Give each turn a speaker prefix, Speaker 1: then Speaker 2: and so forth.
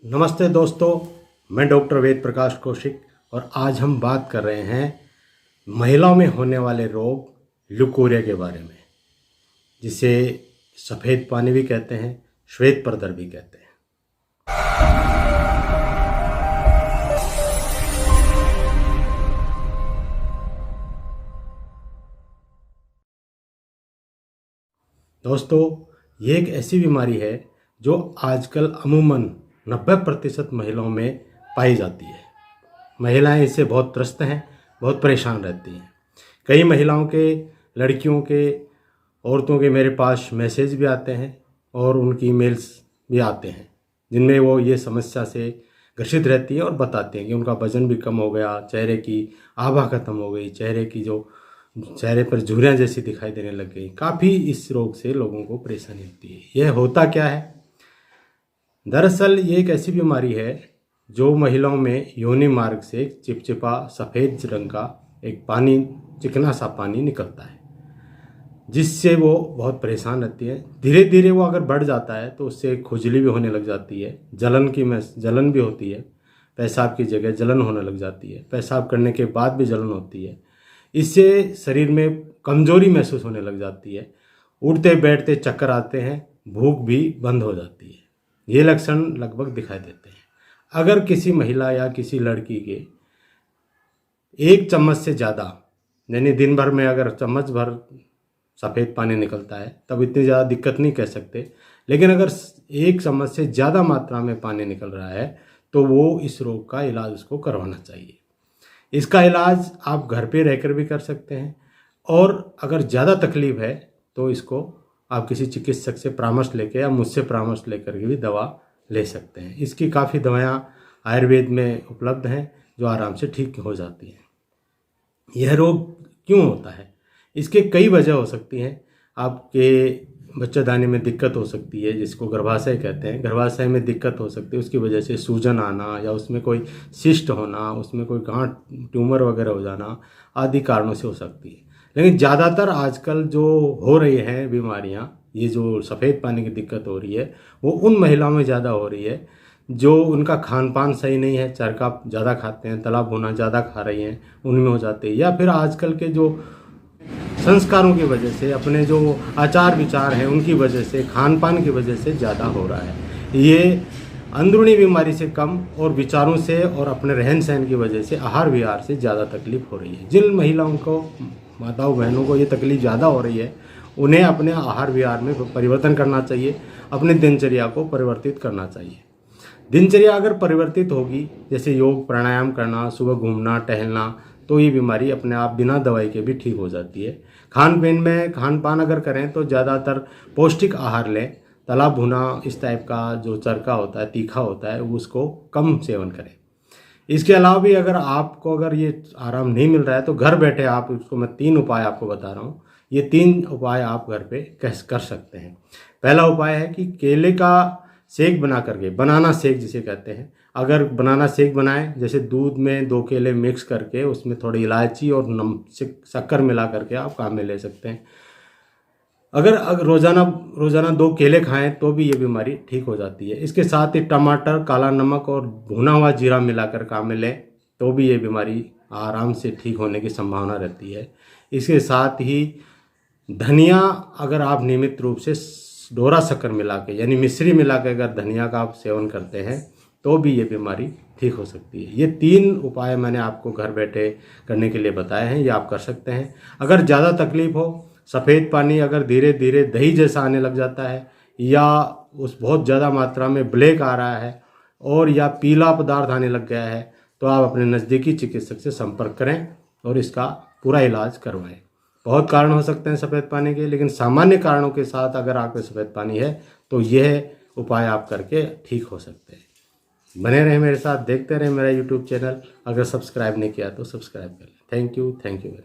Speaker 1: नमस्ते दोस्तों, मैं डॉक्टर वेद प्रकाश कौशिक और आज हम बात कर रहे हैं महिलाओं में होने वाले रोग ल्यूकोरिया के बारे में, जिसे सफ़ेद पानी भी कहते हैं, श्वेत प्रदर भी कहते हैं। दोस्तों, ये एक ऐसी बीमारी है जो आजकल अमूमन 90% महिलाओं में पाई जाती है। महिलाएं इससे बहुत त्रस्त हैं, बहुत परेशान रहती हैं। कई महिलाओं के, लड़कियों के, औरतों के मेरे पास मैसेज भी आते हैं और उनकी ईमेल्स भी आते हैं, जिनमें वो ये समस्या से ग्रसित रहती है और बताते हैं कि उनका वजन भी कम हो गया, चेहरे की आभा खत्म हो गई, चेहरे पर झुर्रियाँ जैसी दिखाई देने लग गई। काफ़ी इस रोग से लोगों को परेशानी होती है। यह होता क्या है? दरअसल ये एक ऐसी बीमारी है जो महिलाओं में योनि मार्ग से चिपचिपा सफ़ेद रंग का एक पानी, चिकना सा पानी निकलता है, जिससे वो बहुत परेशान रहती है। धीरे धीरे वो अगर बढ़ जाता है तो उससे खुजली भी होने लग जाती है, जलन भी होती है, पेशाब की जगह जलन होने लग जाती है, पेशाब करने के बाद भी जलन होती है। इससे शरीर में कमजोरी महसूस होने लग जाती है, उठते बैठते चक्कर आते हैं, भूख भी बंद हो जाती है। ये लक्षण लगभग दिखाई देते हैं। अगर किसी महिला या किसी लड़की के एक चम्मच से ज़्यादा, यानी दिन भर में अगर चम्मच भर सफ़ेद पानी निकलता है तब इतनी ज़्यादा दिक्कत नहीं कह सकते, लेकिन अगर एक चम्मच से ज़्यादा मात्रा में पानी निकल रहा है तो वो इस रोग का इलाज उसको करवाना चाहिए। इसका इलाज आप घर पे रहकर भी कर सकते हैं, और अगर ज़्यादा तकलीफ है तो इसको आप किसी चिकित्सक से परामर्श लेकर या मुझसे परामर्श लेकर के भी दवा ले सकते हैं। इसकी काफ़ी दवाएं आयुर्वेद में उपलब्ध हैं जो आराम से ठीक हो जाती हैं। यह रोग क्यों होता है? इसके कई वजह हो सकती हैं। आपके बच्चेदानी में दिक्कत हो सकती है, जिसको गर्भाशय कहते हैं। गर्भाशय में दिक्कत हो सकती है, उसकी वजह से सूजन आना या उसमें कोई सिस्ट होना, उसमें कोई गांठ, ट्यूमर वगैरह हो जाना आदि कारणों से हो सकती है। लेकिन ज़्यादातर आजकल जो हो रही हैं बीमारियां, ये जो सफ़ेद पानी की दिक्कत हो रही है, वो उन महिलाओं में ज़्यादा हो रही है जो उनका खान पान सही नहीं है, चरका ज़्यादा खाते हैं, तला भुना ज़्यादा खा रही हैं, उनमें हो जाते हैं। या फिर आजकल के जो संस्कारों की वजह से, अपने जो आचार विचार हैं उनकी वजह से, खान पान की वजह से ज़्यादा हो रहा है। ये अंदरूनी बीमारी से कम और विचारों से और अपने रहन सहन की वजह से, आहार विहार से ज़्यादा तकलीफ हो रही है। जिन महिलाओं को, माताओं बहनों को ये तकलीफ ज़्यादा हो रही है, उन्हें अपने आहार विहार में परिवर्तन करना चाहिए, अपने दिनचर्या को परिवर्तित करना चाहिए। दिनचर्या अगर परिवर्तित होगी, जैसे योग प्राणायाम करना, सुबह घूमना टहलना, तो ये बीमारी अपने आप बिना दवाई के भी ठीक हो जाती है। खान पान अगर करें तो ज़्यादातर पौष्टिक आहार लें, तला भुना इस टाइप का जो चरका होता है, तीखा होता है, उसको कम सेवन करें। इसके अलावा भी अगर ये आराम नहीं मिल रहा है तो घर बैठे आप इसको, मैं 3 उपाय आपको बता रहा हूँ, ये 3 उपाय आप घर पे कैसे कर सकते हैं। पहला उपाय है कि केले का शेक बना करके, बनाना शेक जिसे कहते हैं, अगर बनाना शेक बनाएं, जैसे दूध में 2 केले मिक्स करके उसमें थोड़ी इलायची और शक्कर मिला करके आप काम में ले सकते हैं। अगर रोज़ाना 2 केले खाएं तो भी ये बीमारी ठीक हो जाती है। इसके साथ ही टमाटर, काला नमक और भुना हुआ जीरा मिलाकर काम में लें तो भी ये बीमारी आराम से ठीक होने की संभावना रहती है। इसके साथ ही धनिया, अगर आप नियमित रूप से डोरा शक्कर मिला के, यानी मिश्री मिला के अगर धनिया का आप सेवन करते हैं तो भी ये बीमारी ठीक हो सकती है। ये 3 उपाय मैंने आपको घर बैठे करने के लिए बताए हैं, ये आप कर सकते हैं। अगर ज़्यादा तकलीफ हो, सफ़ेद पानी अगर धीरे धीरे दही जैसा आने लग जाता है, या उस बहुत ज़्यादा मात्रा में ब्लैक आ रहा है और या पीला पदार्थ आने लग गया है, तो आप अपने नज़दीकी चिकित्सक से संपर्क करें और इसका पूरा इलाज करवाएं। बहुत कारण हो सकते हैं सफ़ेद पानी के, लेकिन सामान्य कारणों के साथ अगर आपके सफ़ेद पानी है तो यह उपाय आप करके ठीक हो सकते हैं। बने रहें मेरे साथ, देखते रहें मेरा यूट्यूब चैनल। अगर सब्सक्राइब नहीं किया तो सब्सक्राइब कर लें। Thank you very much.